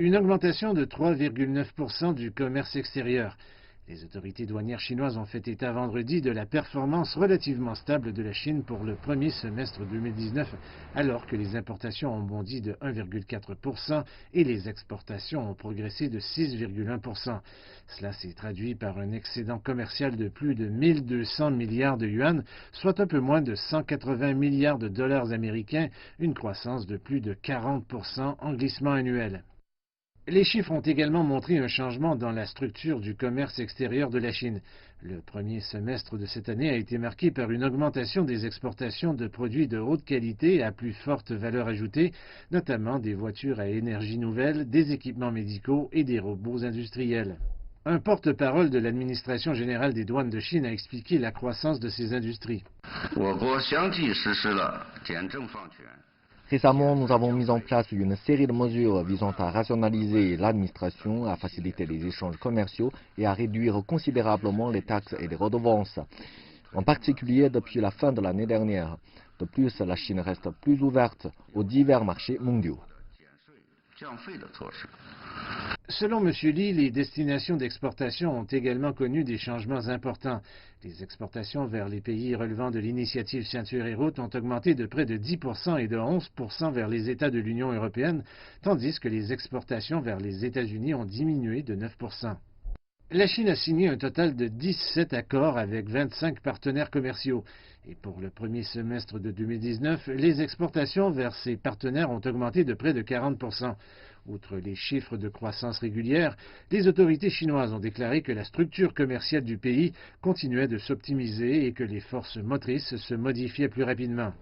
Une augmentation de 3,9% du commerce extérieur. Les autorités douanières chinoises ont fait état vendredi de la performance relativement stable de la Chine pour le premier semestre 2019, alors que les importations ont bondi de 1,4% et les exportations ont progressé de 6,1%. Cela s'est traduit par un excédent commercial de plus de 1200 milliards de yuan, soit un peu moins de 180 milliards de dollars américains, une croissance de plus de 40% en glissement annuel. Les chiffres ont également montré un changement dans la structure du commerce extérieur de la Chine. Le premier semestre de cette année a été marqué par une augmentation des exportations de produits de haute qualité à plus forte valeur ajoutée, notamment des voitures à énergie nouvelle, des équipements médicaux et des robots industriels. Un porte-parole de l'administration générale des douanes de Chine a expliqué la croissance de ces industries. Récemment, nous avons mis en place une série de mesures visant à rationaliser l'administration, à faciliter les échanges commerciaux et à réduire considérablement les taxes et les redevances, en particulier depuis la fin de l'année dernière. De plus, la Chine reste plus ouverte aux divers marchés mondiaux. Selon M. Li, les destinations d'exportation ont également connu des changements importants. Les exportations vers les pays relevant de l'initiative Ceinture et Route ont augmenté de près de 10% et de 11% vers les États de l'Union européenne, tandis que les exportations vers les États-Unis ont diminué de 9%. La Chine a signé un total de 17 accords avec 25 partenaires commerciaux. Et pour le premier semestre de 2019, les exportations vers ces partenaires ont augmenté de près de 40%. Outre les chiffres de croissance régulière, les autorités chinoises ont déclaré que la structure commerciale du pays continuait de s'optimiser et que les forces motrices se modifiaient plus rapidement.